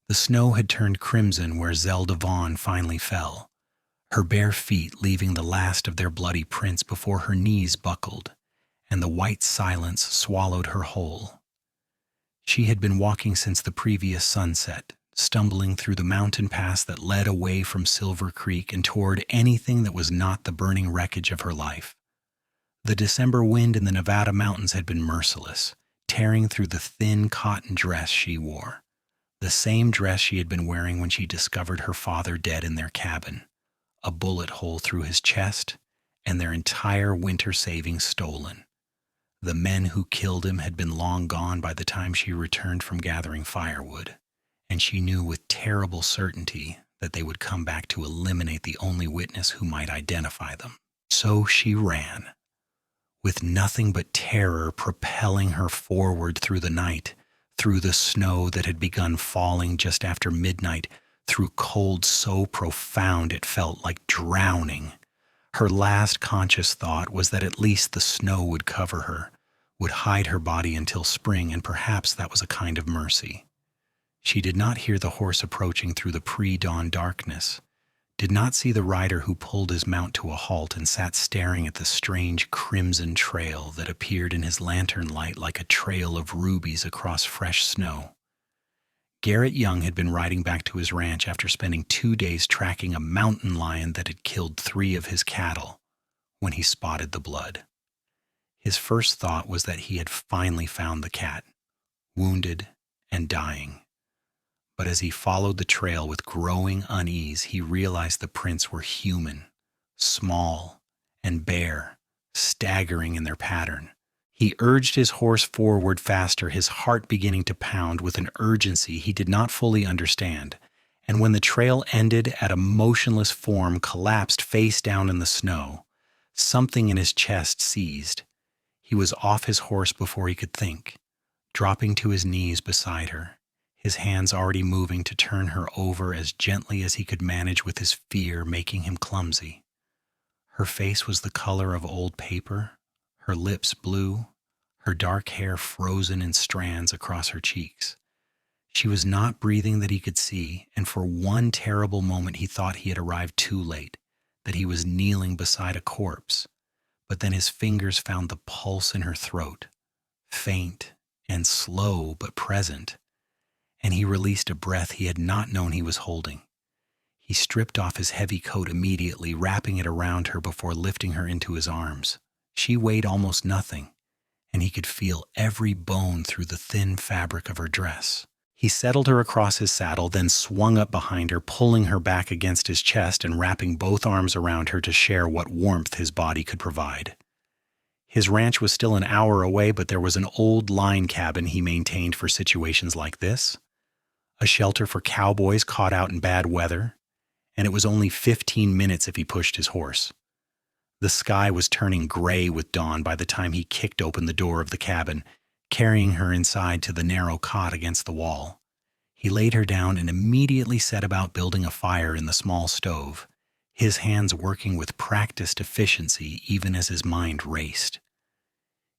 The snow had turned crimson where Zelda Vaughn finally fell, her bare feet leaving the last of their bloody prints before her knees buckled, and the white silence swallowed her whole. She had been walking since the previous sunset, stumbling through the mountain pass that led away from Silver Creek and toward anything that was not the burning wreckage of her life. The December wind in the Nevada mountains had been merciless, tearing through the thin cotton dress she wore, the same dress she had been wearing when she discovered her father dead in their cabin, a bullet hole through his chest, and their entire winter savings stolen. The men who killed him had been long gone by the time she returned from gathering firewood, and she knew with terrible certainty that they would come back to eliminate the only witness who might identify them. So she ran, with nothing but terror propelling her forward through the night, through the snow that had begun falling just after midnight, through cold so profound it felt like drowning. Her last conscious thought was that at least the snow would cover her, would hide her body until spring, and perhaps that was a kind of mercy. She did not hear the horse approaching through the pre-dawn darkness, did not see the rider who pulled his mount to a halt and sat staring at the strange crimson trail that appeared in his lantern light like a trail of rubies across fresh snow. Garrett Young had been riding back to his ranch after spending 2 days tracking a mountain lion that had killed 3 of his cattle when he spotted the blood. His first thought was that he had finally found the cat, wounded and dying. But as he followed the trail with growing unease, he realized the prints were human, small and bare, staggering in their pattern. He urged his horse forward faster, his heart beginning to pound with an urgency he did not fully understand, and when the trail ended at a motionless form collapsed face down in the snow, something in his chest seized. He was off his horse before he could think, dropping to his knees beside her, his hands already moving to turn her over as gently as he could manage with his fear making him clumsy. Her face was the color of old paper, her lips blue, her dark hair frozen in strands across her cheeks. She was not breathing that he could see, and for one terrible moment he thought he had arrived too late, that he was kneeling beside a corpse. But then his fingers found the pulse in her throat, faint and slow but present, and he released a breath he had not known he was holding. He stripped off his heavy coat immediately, wrapping it around her before lifting her into his arms. She weighed almost nothing, and he could feel every bone through the thin fabric of her dress. He settled her across his saddle, then swung up behind her, pulling her back against his chest and wrapping both arms around her to share what warmth his body could provide. His ranch was still an hour away, but there was an old line cabin he maintained for situations like this, a shelter for cowboys caught out in bad weather, and it was only 15 minutes if he pushed his horse. The sky was turning gray with dawn by the time he kicked open the door of the cabin, carrying her inside to the narrow cot against the wall. He laid her down and immediately set about building a fire in the small stove, his hands working with practiced efficiency even as his mind raced.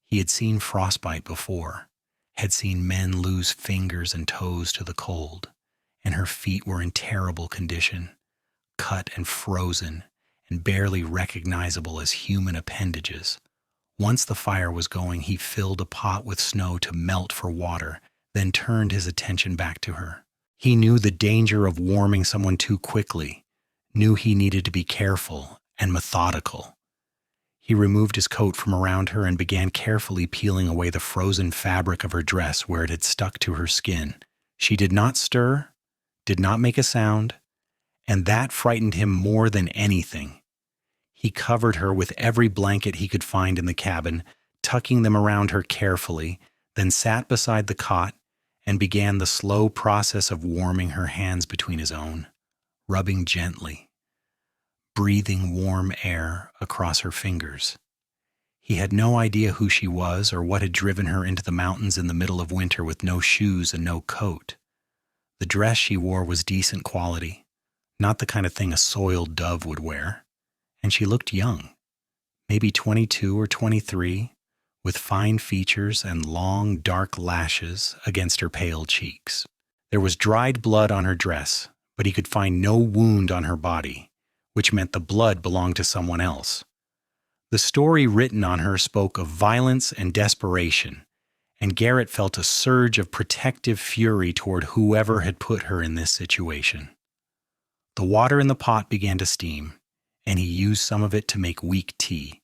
He had seen frostbite before, had seen men lose fingers and toes to the cold, and her feet were in terrible condition, cut and frozen, and barely recognizable as human appendages. Once the fire was going, he filled a pot with snow to melt for water, then turned his attention back to her. He knew the danger of warming someone too quickly, knew he needed to be careful and methodical. He removed his coat from around her and began carefully peeling away the frozen fabric of her dress where it had stuck to her skin. She did not stir, did not make a sound, and that frightened him more than anything. He covered her with every blanket he could find in the cabin, tucking them around her carefully, then sat beside the cot and began the slow process of warming her hands between his own, rubbing gently, breathing warm air across her fingers. He had no idea who she was or what had driven her into the mountains in the middle of winter with no shoes and no coat. The dress she wore was decent quality, not the kind of thing a soiled dove would wear, and she looked young, maybe 22 or 23, with fine features and long, dark lashes against her pale cheeks. There was dried blood on her dress, but he could find no wound on her body, which meant the blood belonged to someone else. The story written on her spoke of violence and desperation, and Garrett felt a surge of protective fury toward whoever had put her in this situation. The water in the pot began to steam, and he used some of it to make weak tea,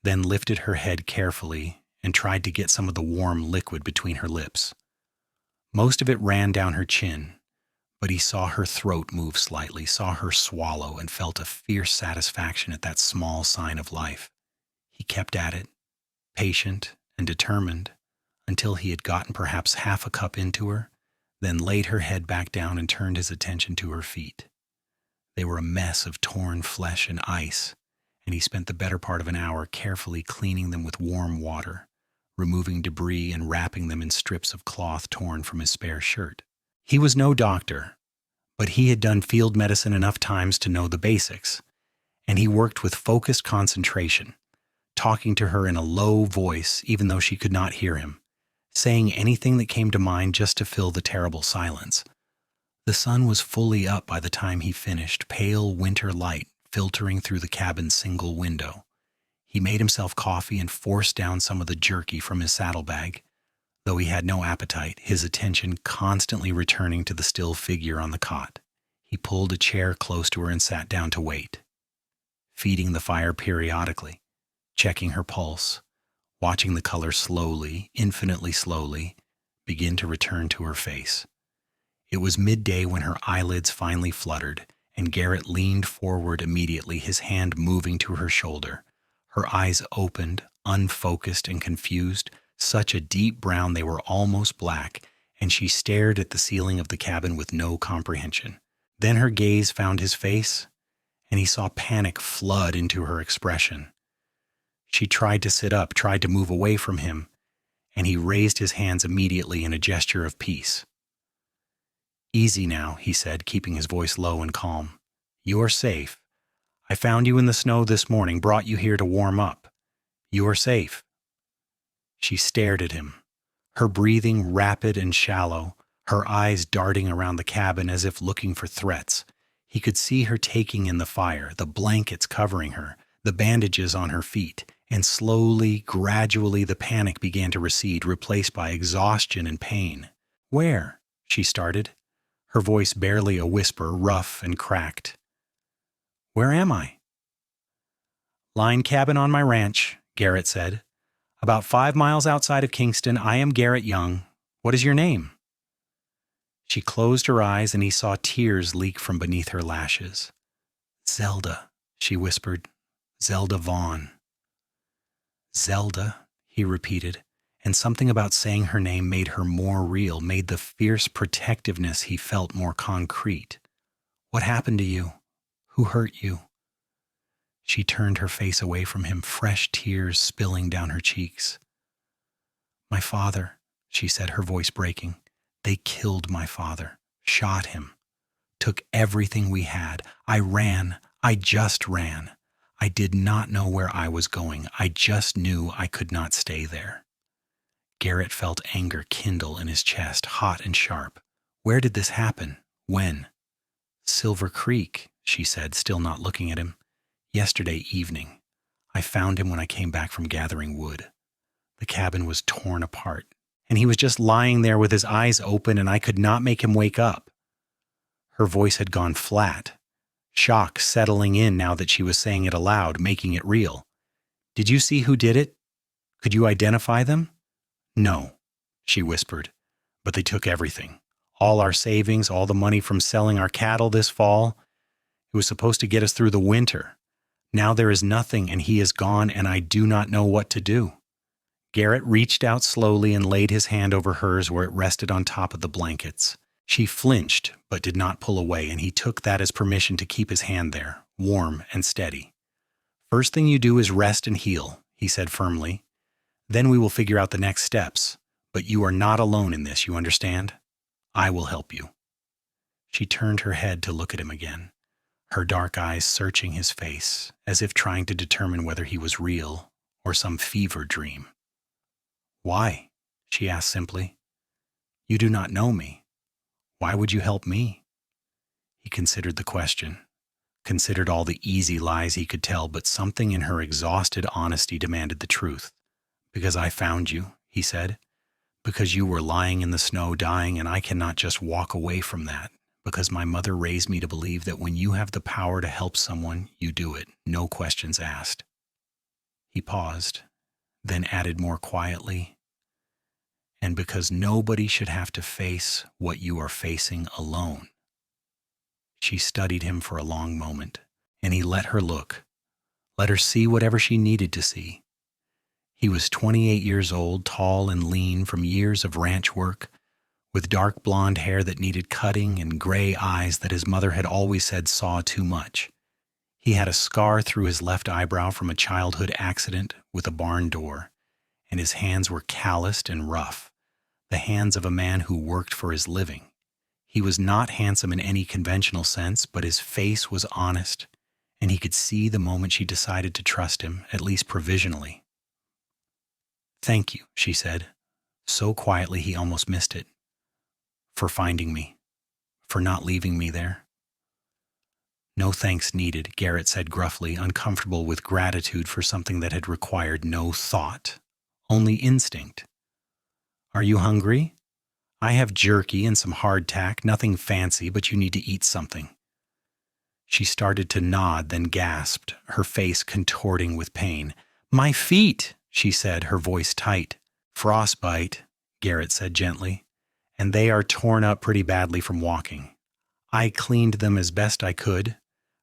then lifted her head carefully and tried to get some of the warm liquid between her lips. Most of it ran down her chin, but he saw her throat move slightly, saw her swallow, and felt a fierce satisfaction at that small sign of life. He kept at it, patient and determined, until he had gotten perhaps half a cup into her, then laid her head back down and turned his attention to her feet. They were a mess of torn flesh and ice, and he spent the better part of an hour carefully cleaning them with warm water, removing debris and wrapping them in strips of cloth torn from his spare shirt. He was no doctor, but he had done field medicine enough times to know the basics, and he worked with focused concentration, talking to her in a low voice even though she could not hear him, saying anything that came to mind just to fill the terrible silence. The sun was fully up by the time he finished, pale winter light filtering through the cabin's single window. He made himself coffee and forced down some of the jerky from his saddlebag. Though he had no appetite, his attention constantly returning to the still figure on the cot. He pulled a chair close to her and sat down to wait, feeding the fire periodically, checking her pulse, watching the color slowly, infinitely slowly, begin to return to her face. It was midday when her eyelids finally fluttered, and Garrett leaned forward immediately, his hand moving to her shoulder. Her eyes opened, unfocused and confused, such a deep brown they were almost black, and she stared at the ceiling of the cabin with no comprehension. Then her gaze found his face, and he saw panic flood into her expression. She tried to sit up, tried to move away from him, and he raised his hands immediately in a gesture of peace. "Easy now," he said, keeping his voice low and calm. "You are safe. I found you in the snow this morning, brought you here to warm up. You are safe." She stared at him, her breathing rapid and shallow, her eyes darting around the cabin as if looking for threats. He could see her taking in the fire, the blankets covering her, the bandages on her feet, and slowly, gradually the panic began to recede, replaced by exhaustion and pain. "Where?" she started, her voice barely a whisper, rough and cracked. "Where am I?" "Line cabin on my ranch," Garrett said. "About 5 miles outside of Kingston. I am Garrett Young. What is your name?" She closed her eyes, and he saw tears leak from beneath her lashes. "Zelda," she whispered. "Zelda Vaughn." "Zelda," he repeated, and something about saying her name made her more real, made the fierce protectiveness he felt more concrete. "What happened to you? Who hurt you?" She turned her face away from him, fresh tears spilling down her cheeks. "My father," she said, her voice breaking. "They killed my father, shot him, took everything we had. I ran. I just ran. I did not know where I was going. I just knew I could not stay there." Garrett felt anger kindle in his chest, hot and sharp. "Where did this happen? When?" "Silver Creek," she said, still not looking at him. "Yesterday evening. I found him when I came back from gathering wood. The cabin was torn apart, and he was just lying there with his eyes open, and I could not make him wake up." Her voice had gone flat, shock settling in now that she was saying it aloud, making it real. "Did you see who did it? Could you identify them?" "No," she whispered, "but they took everything. All our savings, all the money from selling our cattle this fall. It was supposed to get us through the winter. Now there is nothing, and he is gone, and I do not know what to do." Garrett reached out slowly and laid his hand over hers where it rested on top of the blankets. She flinched, but did not pull away, and he took that as permission to keep his hand there, warm and steady. "First thing you do is rest and heal," he said firmly. "Then we will figure out the next steps. But you are not alone in this, you understand? I will help you." She turned her head to look at him again, her dark eyes searching his face, as if trying to determine whether he was real or some fever dream. "Why?" she asked simply. "You do not know me. Why would you help me? He considered the question, considered all the easy lies he could tell, but something in her exhausted honesty demanded the truth. Because I found you, he said. Because you were lying in the snow dying, and I cannot just walk away from that. Because my mother raised me to believe that when you have the power to help someone, you do it, no questions asked. He paused, then added more quietly, and because nobody should have to face what you are facing alone. She studied him for a long moment, and he let her look, let her see whatever she needed to see. He was 28 years old, tall and lean from years of ranch work, with dark blonde hair that needed cutting and gray eyes that his mother had always said saw too much. He had a scar through his left eyebrow from a childhood accident with a barn door, and his hands were calloused and rough, the hands of a man who worked for his living. He was not handsome in any conventional sense, but his face was honest, and he could see the moment she decided to trust him, at least provisionally. "Thank you," she said, so quietly he almost missed it. "For finding me, for not leaving me there." "No thanks needed," Garrett said gruffly, uncomfortable with gratitude for something that had required no thought, only instinct. "Are you hungry? I have jerky and some hardtack, nothing fancy, but you need to eat something." She started to nod, then gasped, her face contorting with pain. "My feet," she said, her voice tight. "Frostbite," Garrett said gently, "and they are torn up pretty badly from walking. I cleaned them as best I could,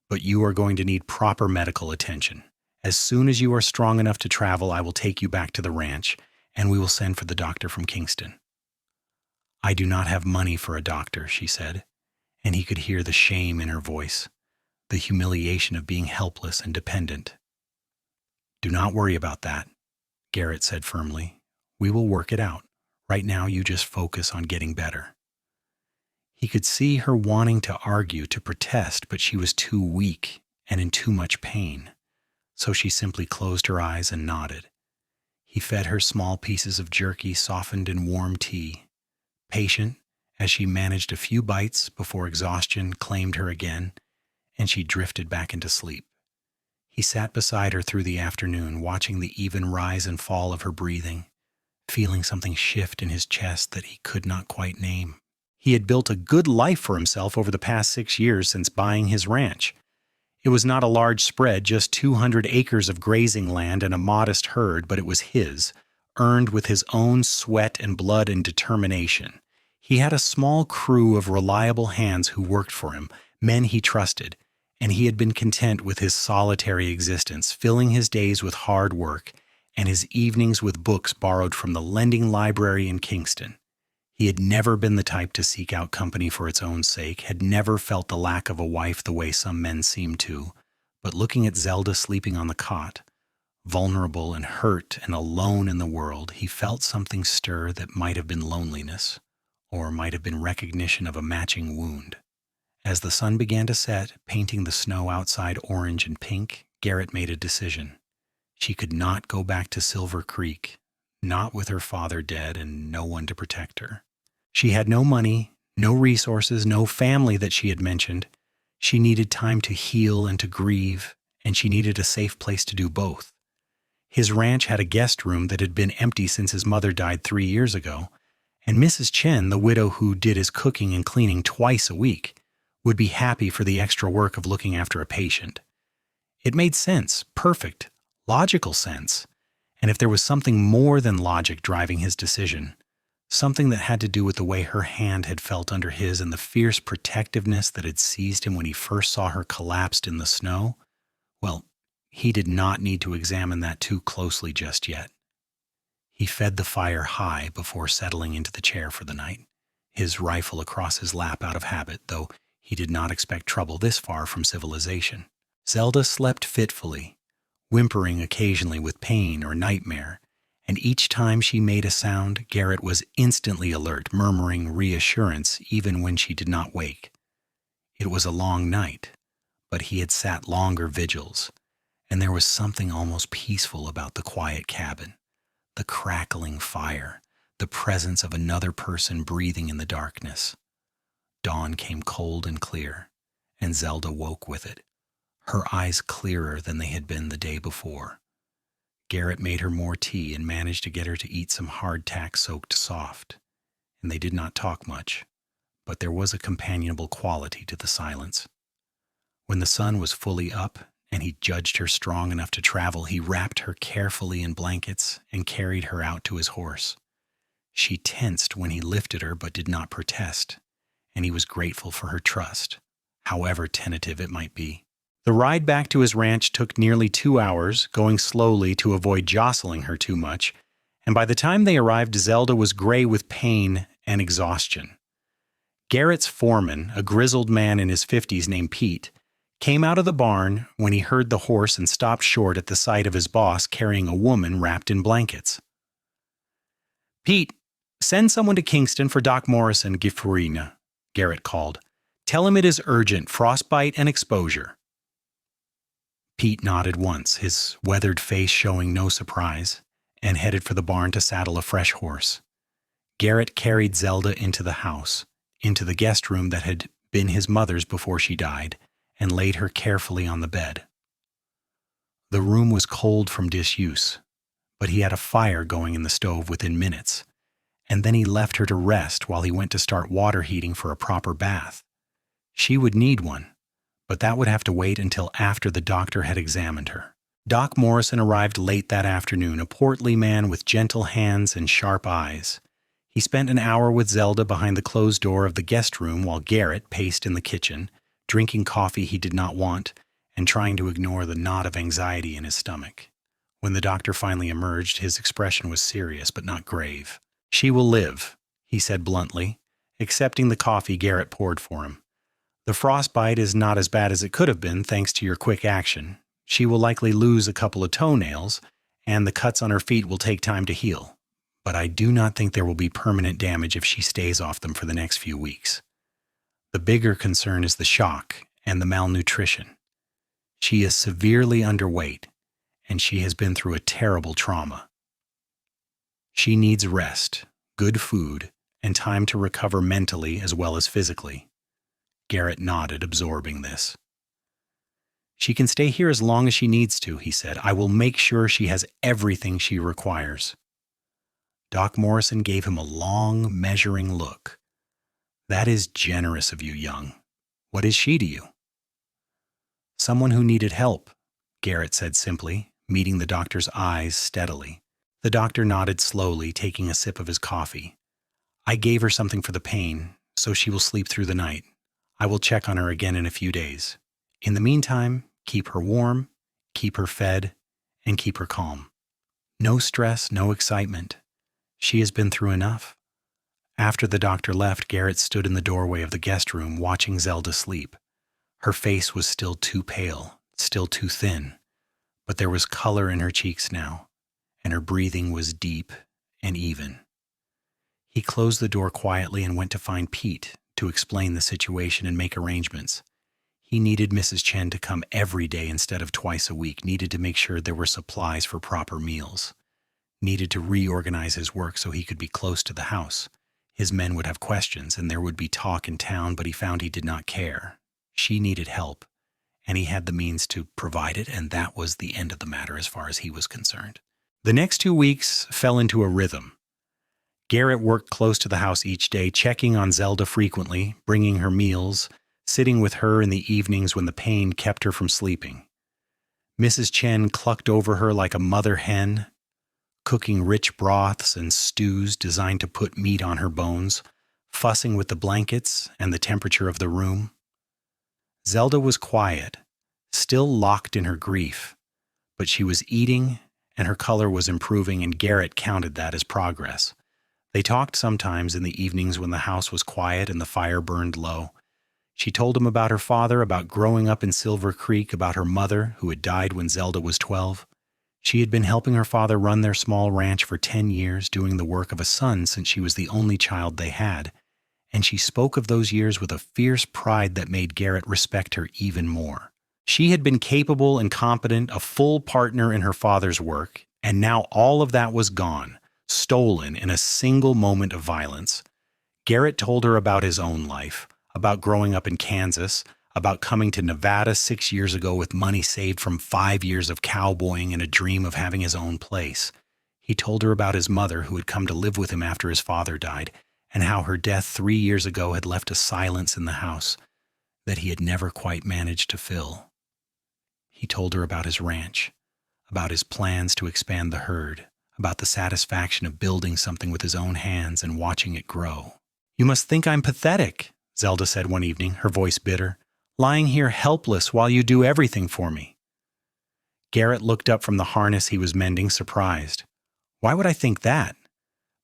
but you are going to need proper medical attention. As soon as you are strong enough to travel, I will take you back to the ranch, and we will send for the doctor from Kingston." "I do not have money for a doctor," she said, and he could hear the shame in her voice, the humiliation of being helpless and dependent. "Do not worry about that," Garrett said firmly. "We will work it out. Right now, you just focus on getting better." He could see her wanting to argue, to protest, but she was too weak and in too much pain, so she simply closed her eyes and nodded. He fed her small pieces of jerky softened in warm tea, patient as she managed a few bites before exhaustion claimed her again, and she drifted back into sleep. He sat beside her through the afternoon, watching the even rise and fall of her breathing, feeling something shift in his chest that he could not quite name. He had built a good life for himself over the past 6 years since buying his ranch. It was not a large spread, just 200 acres of grazing land and a modest herd, but it was his, earned with his own sweat and blood and determination. He had a small crew of reliable hands who worked for him, men he trusted, and he had been content with his solitary existence, filling his days with hard work and his evenings with books borrowed from the lending library in Kingston. He had never been the type to seek out company for its own sake, had never felt the lack of a wife the way some men seemed to, but looking at Zelda sleeping on the cot, vulnerable and hurt and alone in the world, he felt something stir that might have been loneliness, or might have been recognition of a matching wound. As the sun began to set, painting the snow outside orange and pink, Garrett made a decision. She could not go back to Silver Creek, not with her father dead and no one to protect her. She had no money, no resources, no family that she had mentioned. She needed time to heal and to grieve, and she needed a safe place to do both. His ranch had a guest room that had been empty since his mother died 3 years ago, and Mrs. Chen, the widow who did his cooking and cleaning twice a week, would be happy for the extra work of looking after a patient. It made sense, perfect, logical sense. And if there was something more than logic driving his decision, something that had to do with the way her hand had felt under his and the fierce protectiveness that had seized him when he first saw her collapsed in the snow, well, he did not need to examine that too closely just yet. He fed the fire high before settling into the chair for the night, his rifle across his lap out of habit, though he did not expect trouble this far from civilization. Zelda slept fitfully, whimpering occasionally with pain or nightmare, and each time she made a sound, Garrett was instantly alert, murmuring reassurance even when she did not wake. It was a long night, but he had sat longer vigils, and there was something almost peaceful about the quiet cabin, the crackling fire, the presence of another person breathing in the darkness. Dawn came cold and clear, and Zelda woke with it, her eyes clearer than they had been the day before. Garrett made her more tea and managed to get her to eat some hardtack soaked soft, and they did not talk much, but there was a companionable quality to the silence. When the sun was fully up and he judged her strong enough to travel, he wrapped her carefully in blankets and carried her out to his horse. She tensed when he lifted her but did not protest, and he was grateful for her trust, however tentative it might be. The ride back to his ranch took nearly 2 hours, going slowly to avoid jostling her too much, and by the time they arrived, Zelda was gray with pain and exhaustion. Garrett's foreman, a grizzled man in his 50s named Pete, came out of the barn when he heard the horse and stopped short at the sight of his boss carrying a woman wrapped in blankets. "Pete, send someone to Kingston for Doc Morrison Gifurina," Garrett called. "Tell him it is urgent, frostbite and exposure." Pete nodded once, his weathered face showing no surprise, and headed for the barn to saddle a fresh horse. Garrett carried Zelda into the house, into the guest room that had been his mother's before she died, and laid her carefully on the bed. The room was cold from disuse, but he had a fire going in the stove within minutes, and then he left her to rest while he went to start water heating for a proper bath. She would need one, but that would have to wait until after the doctor had examined her. Doc Morrison arrived late that afternoon, a portly man with gentle hands and sharp eyes. He spent an hour with Zelda behind the closed door of the guest room while Garrett paced in the kitchen, drinking coffee he did not want and trying to ignore the knot of anxiety in his stomach. When the doctor finally emerged, his expression was serious but not grave. "She will live," he said bluntly, accepting the coffee Garrett poured for him. "The frostbite is not as bad as it could have been thanks to your quick action. She will likely lose a couple of toenails, and the cuts on her feet will take time to heal. But I do not think there will be permanent damage if she stays off them for the next few weeks. The bigger concern is the shock and the malnutrition. She is severely underweight, and she has been through a terrible trauma. She needs rest, good food, and time to recover mentally as well as physically." Garrett nodded, absorbing this. "She can stay here as long as she needs to," he said. "I will make sure she has everything she requires." Doc Morrison gave him a long, measuring look. "That is generous of you, Young. What is she to you?" "Someone who needed help," Garrett said simply, meeting the doctor's eyes steadily. The doctor nodded slowly, taking a sip of his coffee. "I gave her something for the pain, so she will sleep through the night. I will check on her again in a few days. In the meantime, keep her warm, keep her fed, and keep her calm. No stress, no excitement. She has been through enough." After the doctor left, Garrett stood in the doorway of the guest room watching Zelda sleep. Her face was still too pale, still too thin, but there was color in her cheeks now, and her breathing was deep and even. He closed the door quietly and went to find Pete to explain the situation and make arrangements. He needed Mrs. Chen to come every day instead of twice a week, needed to make sure there were supplies for proper meals, needed to reorganize his work so he could be close to the house. His men would have questions, and there would be talk in town, but he found he did not care. She needed help, and he had the means to provide it, and that was the end of the matter as far as he was concerned. The next 2 weeks fell into a rhythm. Garrett worked close to the house each day, checking on Zelda frequently, bringing her meals, sitting with her in the evenings when the pain kept her from sleeping. Mrs. Chen clucked over her like a mother hen, cooking rich broths and stews designed to put meat on her bones, fussing with the blankets and the temperature of the room. Zelda was quiet, still locked in her grief, but she was eating and her color was improving, and Garrett counted that as progress. They talked sometimes in the evenings when the house was quiet and the fire burned low. She told him about her father, about growing up in Silver Creek, about her mother, who had died when Zelda was 12. She had been helping her father run their small ranch for 10 years, doing the work of a son since she was the only child they had, and she spoke of those years with a fierce pride that made Garrett respect her even more. She had been capable and competent, a full partner in her father's work, and now all of that was gone, stolen in a single moment of violence. Garrett told her about his own life, about growing up in Kansas, about coming to Nevada 6 years ago with money saved from 5 years of cowboying and a dream of having his own place. He told her about his mother who had come to live with him after his father died, and how her death 3 years ago had left a silence in the house that he had never quite managed to fill. He told her about his ranch, about his plans to expand the herd, about the satisfaction of building something with his own hands and watching it grow. "You must think I'm pathetic," Zelda said one evening, her voice bitter, "lying here helpless while you do everything for me." Garrett looked up from the harness he was mending, surprised. "Why would I think that?"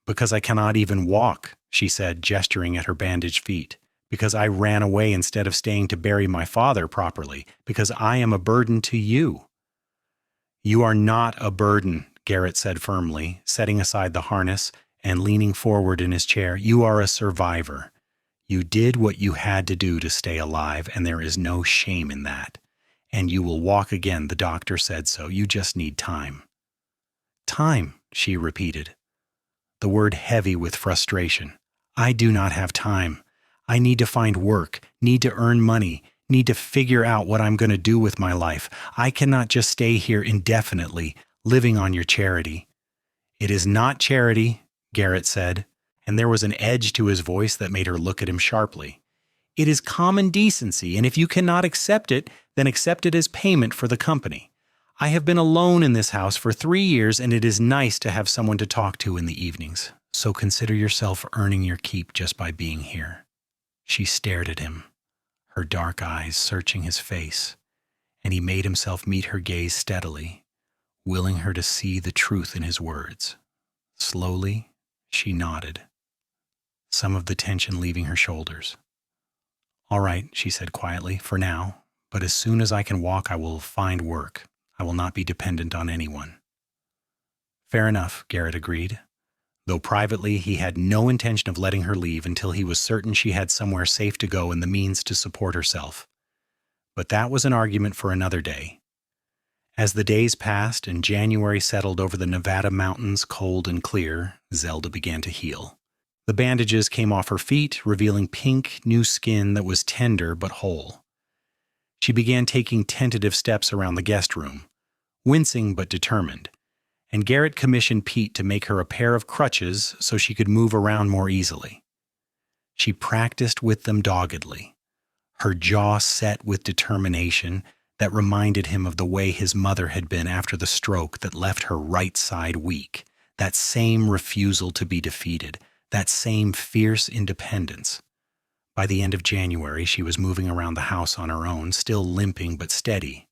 "Because I cannot even walk," she said, gesturing at her bandaged feet. "Because I ran away instead of staying to bury my father properly. Because I am a burden to you." "You are not a burden," Garrett said firmly, setting aside the harness and leaning forward in his chair. "You are a survivor. You did what you had to do to stay alive, and there is no shame in that. And you will walk again, the doctor said so. You just need time." "Time," she repeated, the word heavy with frustration. "I do not have time. I need to find work, need to earn money, need to figure out what I'm going to do with my life. I cannot just stay here indefinitely, living on your charity." "It is not charity," Garrett said, and there was an edge to his voice that made her look at him sharply. "It is common decency, and if you cannot accept it, then accept it as payment for the company. I have been alone in this house for 3 years, and it is nice to have someone to talk to in the evenings. So consider yourself earning your keep just by being here." She stared at him, her dark eyes searching his face, and he made himself meet her gaze steadily, willing her to see the truth in his words. Slowly, she nodded, some of the tension leaving her shoulders. "All right," she said quietly, "for now, but as soon as I can walk, I will find work. I will not be dependent on anyone." "Fair enough," Garrett agreed, though privately he had no intention of letting her leave until he was certain she had somewhere safe to go and the means to support herself. But that was an argument for another day. As the days passed and January settled over the Nevada mountains cold and clear, Zelda began to heal. The bandages came off her feet, revealing pink, new skin that was tender but whole. She began taking tentative steps around the guest room, wincing but determined, and Garrett commissioned Pete to make her a pair of crutches so she could move around more easily. She practiced with them doggedly, her jaw set with determination that reminded him of the way his mother had been after the stroke that left her right side weak, that same refusal to be defeated, that same fierce independence. By the end of January, she was moving around the house on her own, still limping but steady,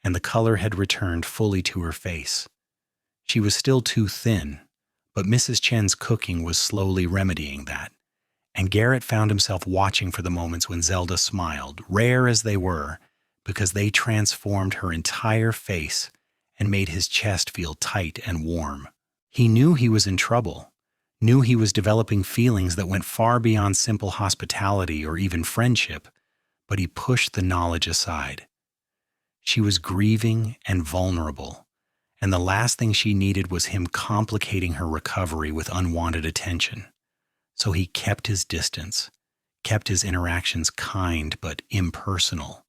and the color had returned fully to her face. She was still too thin, but Mrs. Chen's cooking was slowly remedying that, and Garrett found himself watching for the moments when Zelda smiled, rare as they were, because they transformed her entire face and made his chest feel tight and warm. He knew he was in trouble, knew he was developing feelings that went far beyond simple hospitality or even friendship, but he pushed the knowledge aside. She was grieving and vulnerable, and the last thing she needed was him complicating her recovery with unwanted attention. So he kept his distance, kept his interactions kind but impersonal,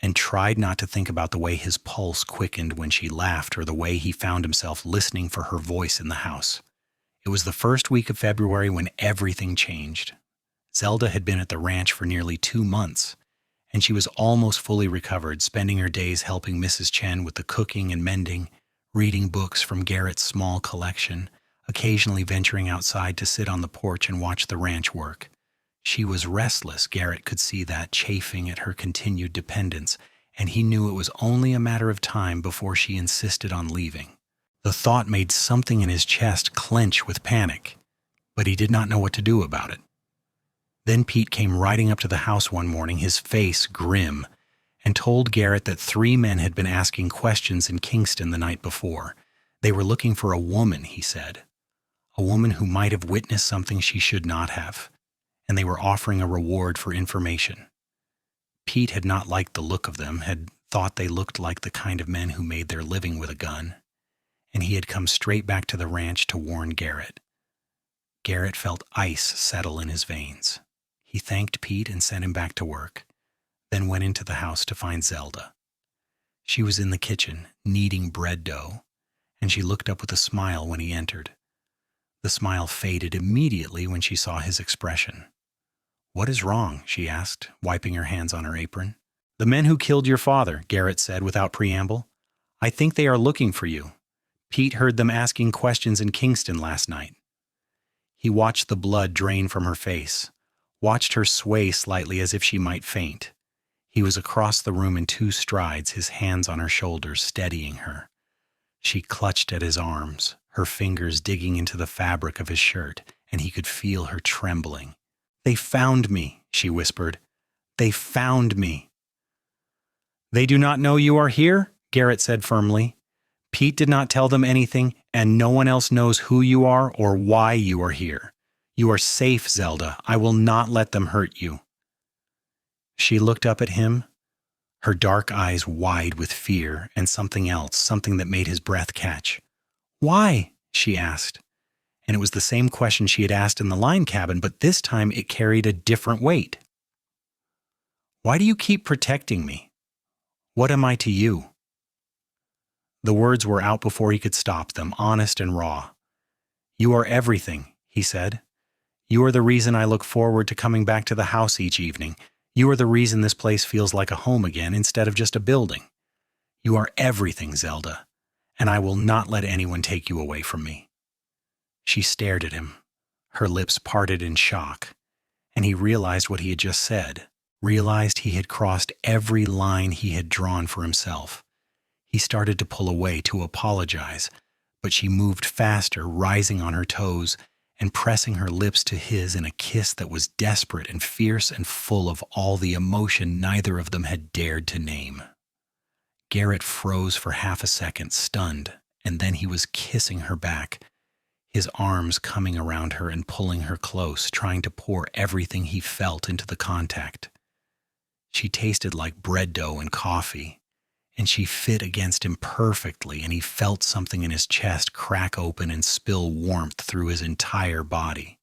and tried not to think about the way his pulse quickened when she laughed or the way he found himself listening for her voice in the house. It was the first week of February when everything changed. Zelda had been at the ranch for nearly 2 months, and she was almost fully recovered, spending her days helping Mrs. Chen with the cooking and mending, reading books from Garrett's small collection, occasionally venturing outside to sit on the porch and watch the ranch work. She was restless, Garrett could see that, chafing at her continued dependence, and he knew it was only a matter of time before she insisted on leaving. The thought made something in his chest clench with panic, but he did not know what to do about it. Then Pete came riding up to the house one morning, his face grim, and told Garrett that 3 men had been asking questions in Kingston the night before. They were looking for a woman, he said, a woman who might have witnessed something she should not have, and they were offering a reward for information. Pete had not liked the look of them, had thought they looked like the kind of men who made their living with a gun, and he had come straight back to the ranch to warn Garrett. Garrett felt ice settle in his veins. He thanked Pete and sent him back to work, then went into the house to find Zelda. She was in the kitchen, kneading bread dough, and she looked up with a smile when he entered. The smile faded immediately when she saw his expression. "What is wrong?" she asked, wiping her hands on her apron. "The men who killed your father," Garrett said without preamble. "I think they are looking for you. Pete heard them asking questions in Kingston last night." He watched the blood drain from her face, watched her sway slightly as if she might faint. He was across the room in 2 strides, his hands on her shoulders, steadying her. She clutched at his arms, her fingers digging into the fabric of his shirt, and he could feel her trembling. "They found me," she whispered. "They found me." "They do not know you are here," Garrett said firmly. "Pete did not tell them anything, and no one else knows who you are or why you are here. You are safe, Zelda. I will not let them hurt you." She looked up at him, her dark eyes wide with fear and something else, something that made his breath catch. "Why?" she asked. And it was the same question she had asked in the line cabin, but this time it carried a different weight. "Why do you keep protecting me? What am I to you?" The words were out before he could stop them, honest and raw. "You are everything," he said. "You are the reason I look forward to coming back to the house each evening. You are the reason this place feels like a home again instead of just a building. You are everything, Zelda, and I will not let anyone take you away from me." She stared at him, her lips parted in shock, and he realized what he had just said, realized he had crossed every line he had drawn for himself. He started to pull away, to apologize, but she moved faster, rising on her toes and pressing her lips to his in a kiss that was desperate and fierce and full of all the emotion neither of them had dared to name. Garrett froze for half a second, stunned, and then he was kissing her back, his arms coming around her and pulling her close, trying to pour everything he felt into the contact. She tasted like bread dough and coffee, and she fit against him perfectly, and he felt something in his chest crack open and spill warmth through his entire body.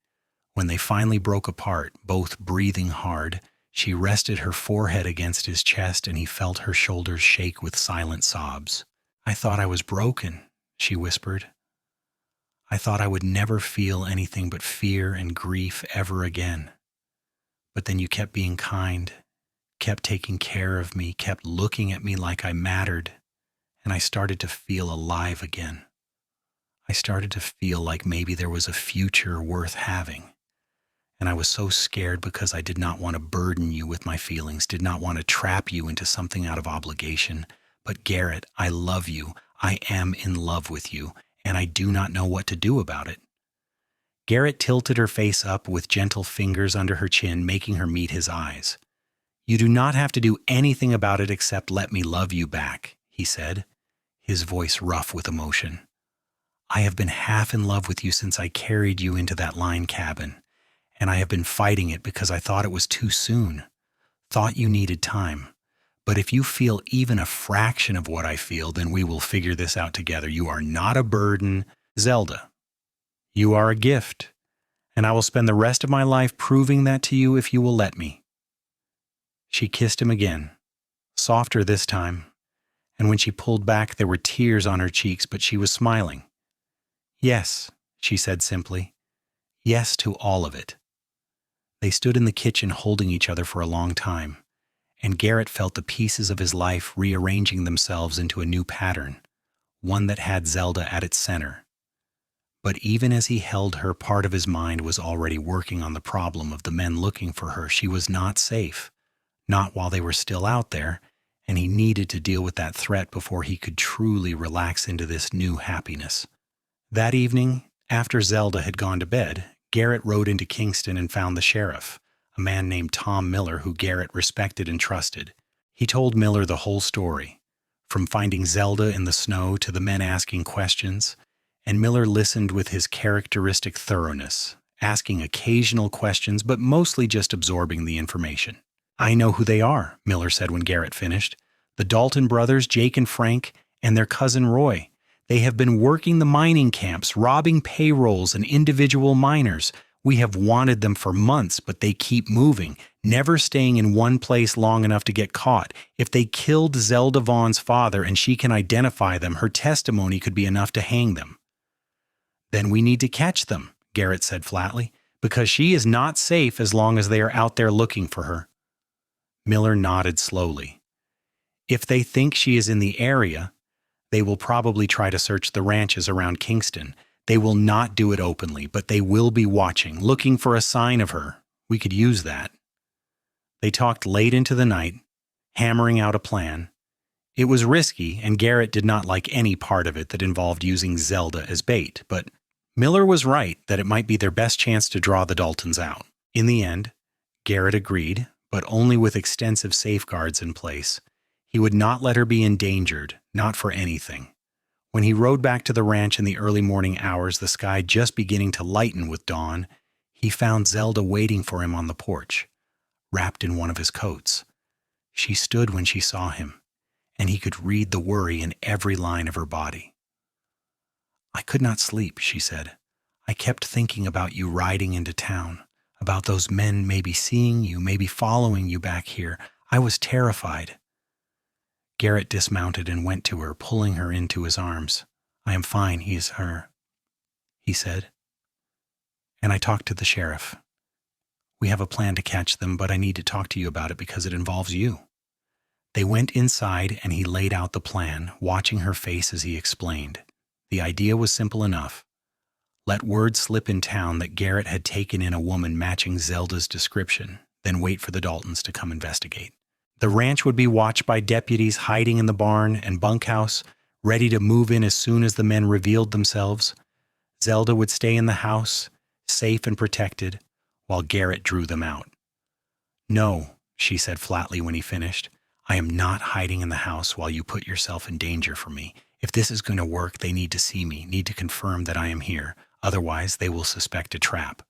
When they finally broke apart, both breathing hard, she rested her forehead against his chest, and he felt her shoulders shake with silent sobs. "I thought I was broken," she whispered. "I thought I would never feel anything but fear and grief ever again. But then you kept being kind, kept taking care of me, kept looking at me like I mattered, and I started to feel alive again. I started to feel like maybe there was a future worth having. And I was so scared because I did not want to burden you with my feelings, did not want to trap you into something out of obligation. But Garrett, I love you. I am in love with you, and I do not know what to do about it." Garrett tilted her face up with gentle fingers under her chin, making her meet his eyes. "You do not have to do anything about it except let me love you back," he said, his voice rough with emotion. "I have been half in love with you since I carried you into that line cabin, and I have been fighting it because I thought it was too soon, thought you needed time. But if you feel even a fraction of what I feel, then we will figure this out together. You are not a burden, Zelda. You are a gift, and I will spend the rest of my life proving that to you if you will let me." She kissed him again, softer this time, and when she pulled back there were tears on her cheeks, but she was smiling. "Yes," she said simply. "Yes to all of it." They stood in the kitchen holding each other for a long time, and Garrett felt the pieces of his life rearranging themselves into a new pattern, one that had Zelda at its center. But even as he held her, part of his mind was already working on the problem of the men looking for her. She was not safe. Not while they were still out there, and he needed to deal with that threat before he could truly relax into this new happiness. That evening, after Zelda had gone to bed, Garrett rode into Kingston and found the sheriff, a man named Tom Miller who Garrett respected and trusted. He told Miller the whole story, from finding Zelda in the snow to the men asking questions, and Miller listened with his characteristic thoroughness, asking occasional questions but mostly just absorbing the information. "I know who they are," Miller said when Garrett finished. "The Dalton brothers, Jake and Frank, and their cousin Roy. They have been working the mining camps, robbing payrolls and individual miners. We have wanted them for months, but they keep moving, never staying in one place long enough to get caught. If they killed Zelda Vaughn's father and she can identify them, her testimony could be enough to hang them. Then we need to catch them, Garrett said flatly, because she is not safe as long as they are out there looking for her. Miller nodded slowly. If they think she is in the area, they will probably try to search the ranches around Kingston. They will not do it openly, but they will be watching, looking for a sign of her. We could use that. They talked late into the night, hammering out a plan. It was risky, and Garrett did not like any part of it that involved using Zelda as bait, but Miller was right that it might be their best chance to draw the Daltons out. In the end, Garrett agreed, but only with extensive safeguards in place. He would not let her be endangered, not for anything. When he rode back to the ranch in the early morning hours, the sky just beginning to lighten with dawn, he found Zelda waiting for him on the porch, wrapped in one of his coats. She stood when she saw him, and he could read the worry in every line of her body. "I could not sleep," she said. "I kept thinking about you riding into town, about those men maybe seeing you, maybe following you back here. I was terrified." Garrett dismounted and went to her, pulling her into his arms. "I am fine, he is her," he said. "And I talked to the sheriff. We have a plan to catch them, but I need to talk to you about it because it involves you." They went inside and he laid out the plan, watching her face as he explained. The idea was simple enough. Let word slip in town that Garrett had taken in a woman matching Zelda's description, then wait for the Daltons to come investigate. The ranch would be watched by deputies hiding in the barn and bunkhouse, ready to move in as soon as the men revealed themselves. Zelda would stay in the house, safe and protected, while Garrett drew them out. "No," she said flatly when he finished. "I am not hiding in the house while you put yourself in danger for me. If this is going to work, they need to see me, need to confirm that I am here. Otherwise, they will suspect a trap."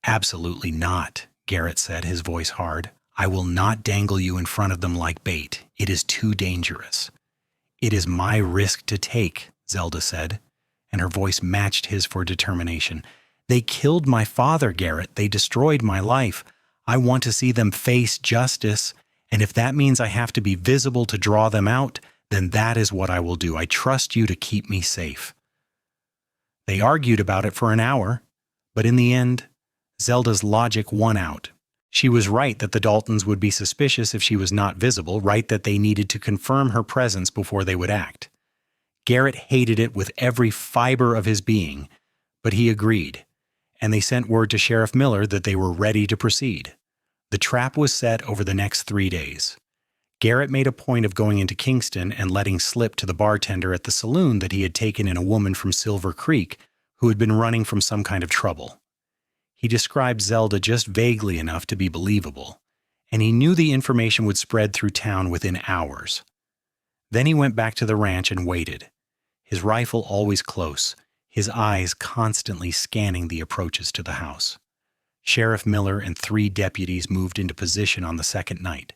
"Absolutely not," Garrett said, his voice hard. "I will not dangle you in front of them like bait. It is too dangerous." "It is my risk to take," Zelda said, and her voice matched his for determination. "They killed my father, Garrett. They destroyed my life. I want to see them face justice, and if that means I have to be visible to draw them out, then that is what I will do. I trust you to keep me safe." They argued about it for an hour, but in the end, Zelda's logic won out. She was right that the Daltons would be suspicious if she was not visible, right that they needed to confirm her presence before they would act. Garrett hated it with every fiber of his being, but he agreed, and they sent word to Sheriff Miller that they were ready to proceed. The trap was set over the next 3 days. Garrett made a point of going into Kingston and letting slip to the bartender at the saloon that he had taken in a woman from Silver Creek who had been running from some kind of trouble. He described Zelda just vaguely enough to be believable, and he knew the information would spread through town within hours. Then he went back to the ranch and waited, his rifle always close, his eyes constantly scanning the approaches to the house. Sheriff Miller and 3 deputies moved into position on the second night,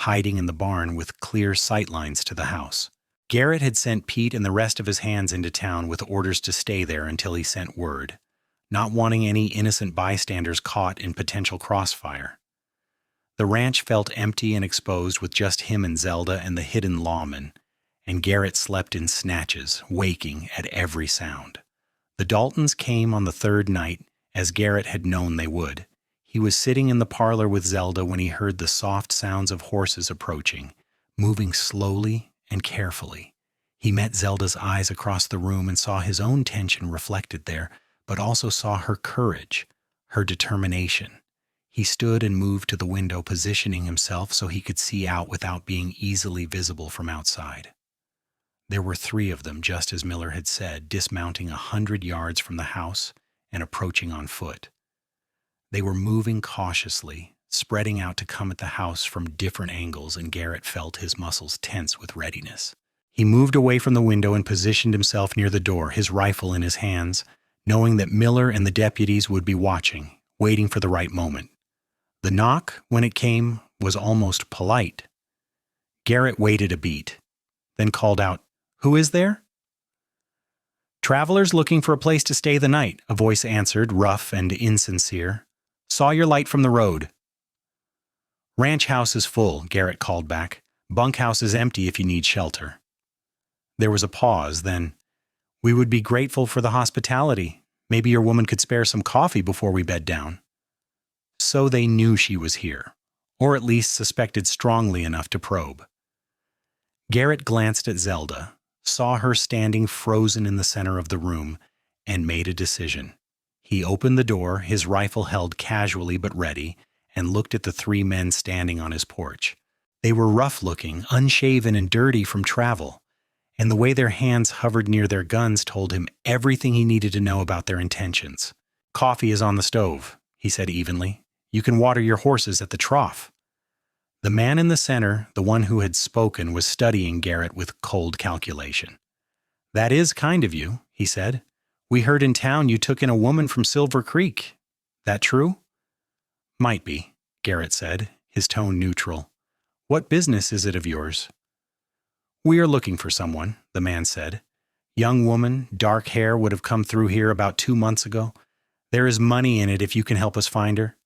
hiding in the barn with clear sightlines to the house. Garrett had sent Pete and the rest of his hands into town with orders to stay there until he sent word, not wanting any innocent bystanders caught in potential crossfire. The ranch felt empty and exposed with just him and Zelda and the hidden lawman, and Garrett slept in snatches, waking at every sound. The Daltons came on the 3rd night, as Garrett had known they would. He was sitting in the parlor with Zelda when he heard the soft sounds of horses approaching, moving slowly and carefully. He met Zelda's eyes across the room and saw his own tension reflected there, but also saw her courage, her determination. He stood and moved to the window, positioning himself so he could see out without being easily visible from outside. There were 3 of them, just as Miller had said, dismounting 100 yards from the house and approaching on foot. They were moving cautiously, spreading out to come at the house from different angles, and Garrett felt his muscles tense with readiness. He moved away from the window and positioned himself near the door, his rifle in his hands, knowing that Miller and the deputies would be watching, waiting for the right moment. The knock, when it came, was almost polite. Garrett waited a beat, then called out, "Who is there?" Travelers looking for a place to stay the night, a voice answered, rough and insincere. Saw your light from the road. Ranch house is full, Garrett called back. Bunkhouse is empty if you need shelter. There was a pause, then, we would be grateful for the hospitality. Maybe your woman could spare some coffee before we bed down. So they knew she was here, or at least suspected strongly enough to probe. Garrett glanced at Zelda, saw her standing frozen in the center of the room, and made a decision. He opened the door, his rifle held casually but ready, and looked at the three men standing on his porch. They were rough-looking, unshaven and dirty from travel, and the way their hands hovered near their guns told him everything he needed to know about their intentions. Coffee is on the stove, he said evenly. You can water your horses at the trough. The man in the center, the one who had spoken, was studying Garrett with cold calculation. That is kind of you, he said. We heard in town you took in a woman from Silver Creek. That true? Might be, Garrett said, his tone neutral. What business is it of yours? We are looking for someone, the man said. Young woman, dark hair, would have come through here about 2 months ago. There is money in it if you can help us find her.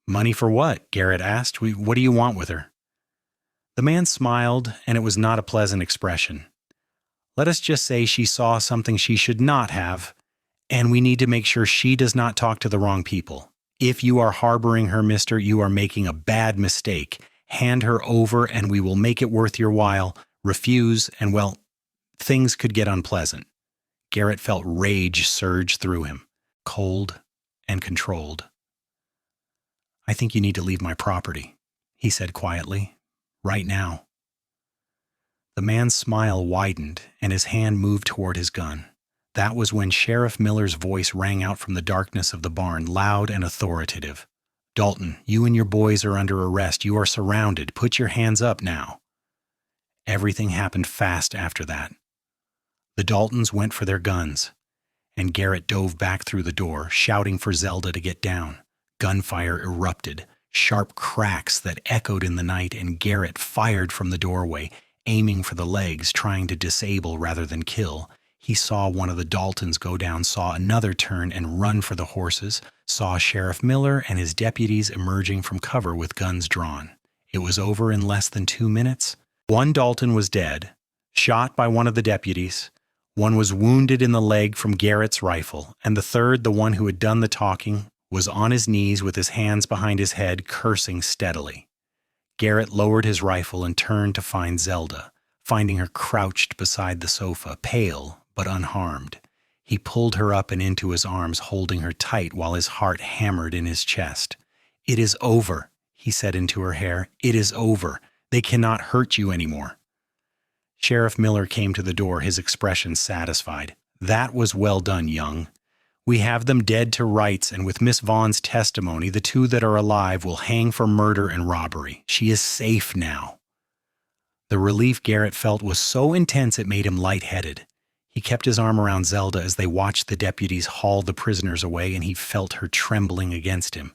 Money for what? Garrett asked. What do you want with her? The man smiled, and it was not a pleasant expression. Let us just say she saw something she should not have, and we need to make sure she does not talk to the wrong people. If you are harboring her, mister, you are making a bad mistake. Hand her over, and we will make it worth your while. Refuse, and, well, things could get unpleasant. Garrett felt rage surge through him, cold and controlled. I think you need to leave my property, he said quietly. Right now. The man's smile widened, and his hand moved toward his gun. That was when Sheriff Miller's voice rang out from the darkness of the barn, loud and authoritative. Dalton, you and your boys are under arrest. You are surrounded. Put your hands up now. Everything happened fast after that. The Daltons went for their guns, and Garrett dove back through the door, shouting for Zelda to get down. Gunfire erupted, sharp cracks that echoed in the night, and Garrett fired from the doorway, aiming for the legs, trying to disable rather than kill. He saw one of the Daltons go down, saw another turn and run for the horses, saw Sheriff Miller and his deputies emerging from cover with guns drawn. It was over in less than 2 minutes. One Dalton was dead, shot by one of the deputies. One was wounded in the leg from Garrett's rifle, and the third, the one who had done the talking, was on his knees with his hands behind his head, cursing steadily. Garrett lowered his rifle and turned to find Zelda, finding her crouched beside the sofa, pale but unharmed. He pulled her up and into his arms, holding her tight while his heart hammered in his chest. It is over, he said into her hair. It is over. They cannot hurt you anymore. Sheriff Miller came to the door, his expression satisfied. That was well done, Young. We have them dead to rights, and with Miss Vaughn's testimony, the two that are alive will hang for murder and robbery. She is safe now. The relief Garrett felt was so intense it made him lightheaded. He kept his arm around Zelda as they watched the deputies haul the prisoners away, and he felt her trembling against him,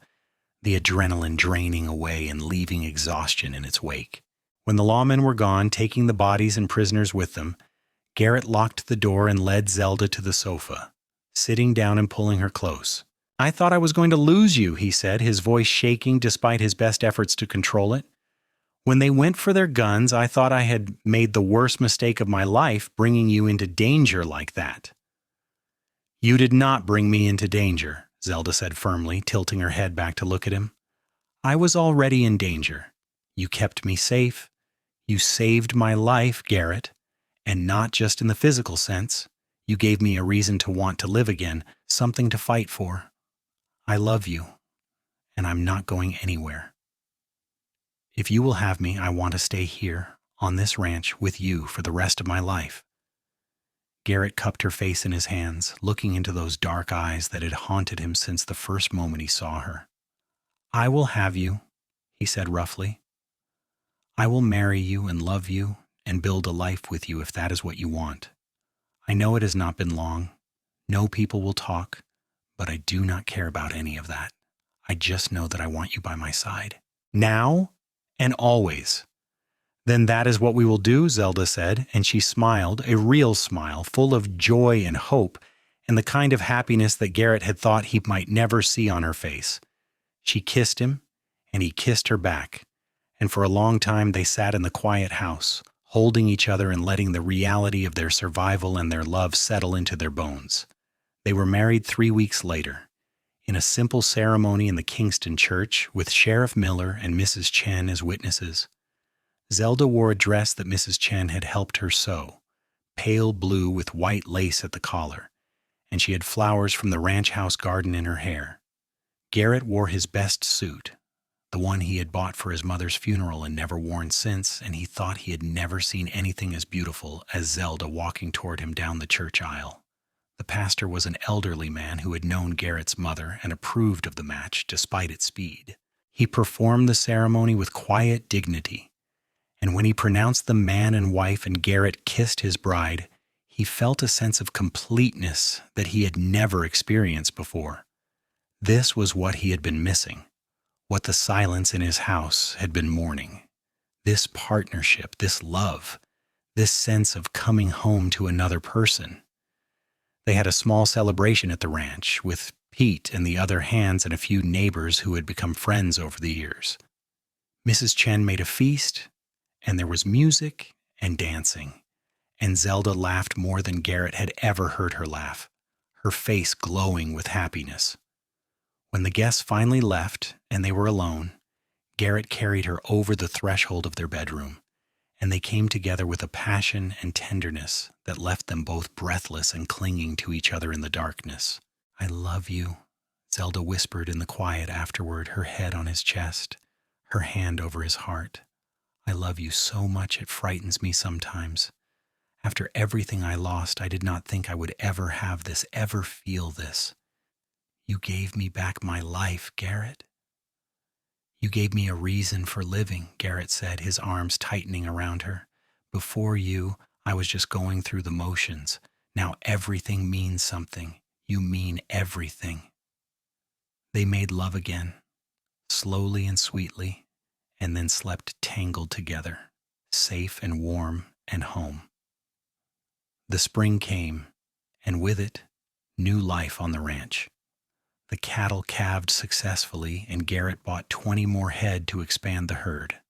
the adrenaline draining away and leaving exhaustion in its wake. When the lawmen were gone, taking the bodies and prisoners with them, Garrett locked the door and led Zelda to the sofa, sitting down and pulling her close. I thought I was going to lose you, he said, his voice shaking despite his best efforts to control it. When they went for their guns, I thought I had made the worst mistake of my life, bringing you into danger like that. You did not bring me into danger, Zelda said firmly, tilting her head back to look at him. I was already in danger. You kept me safe. You saved my life, Garrett, and not just in the physical sense. You gave me a reason to want to live again, something to fight for. I love you, and I'm not going anywhere. If you will have me, I want to stay here, on this ranch, with you for the rest of my life. Garrett cupped her face in his hands, looking into those dark eyes that had haunted him since the first moment he saw her. I will have you, he said roughly. I will marry you and love you and build a life with you if that is what you want. I know it has not been long. No people will talk, but I do not care about any of that. I just know that I want you by my side. Now and always. "Then that is what we will do," Zelda said, and she smiled, a real smile, full of joy and hope, and the kind of happiness that Garrett had thought he might never see on her face. She kissed him, and he kissed her back, and for a long time they sat in the quiet house, holding each other and letting the reality of their survival and their love settle into their bones. They were married 3 weeks later, in a simple ceremony in the Kingston church with Sheriff Miller and Mrs. Chen as witnesses. Zelda wore a dress that Mrs. Chen had helped her sew, pale blue with white lace at the collar, and she had flowers from the ranch house garden in her hair. Garrett wore his best suit, the one he had bought for his mother's funeral and never worn since, and he thought he had never seen anything as beautiful as Zelda walking toward him down the church aisle. The pastor was an elderly man who had known Garrett's mother and approved of the match despite its speed. He performed the ceremony with quiet dignity, and when he pronounced them man and wife and Garrett kissed his bride, he felt a sense of completeness that he had never experienced before. This was what he had been missing, what the silence in his house had been mourning. This partnership, this love, this sense of coming home to another person. They had a small celebration at the ranch with Pete and the other hands and a few neighbors who had become friends over the years. Mrs. Chen made a feast, and there was music and dancing, and Zelda laughed more than Garrett had ever heard her laugh, her face glowing with happiness. When the guests finally left and they were alone, Garrett carried her over the threshold of their bedroom, and they came together with a passion and tenderness that left them both breathless and clinging to each other in the darkness. "I love you," Zelda whispered in the quiet afterward, her head on his chest, her hand over his heart. "I love you so much it frightens me sometimes. After everything I lost, I did not think I would ever have this, ever feel this. You gave me back my life, Garrett." "You gave me a reason for living," Garrett said, his arms tightening around her. "Before you, I was just going through the motions. Now everything means something. You mean everything." They made love again, slowly and sweetly, and then slept tangled together, safe and warm and home. The spring came, and with it, new life on the ranch. The cattle calved successfully, and Garrett bought 20 more head to expand the herd.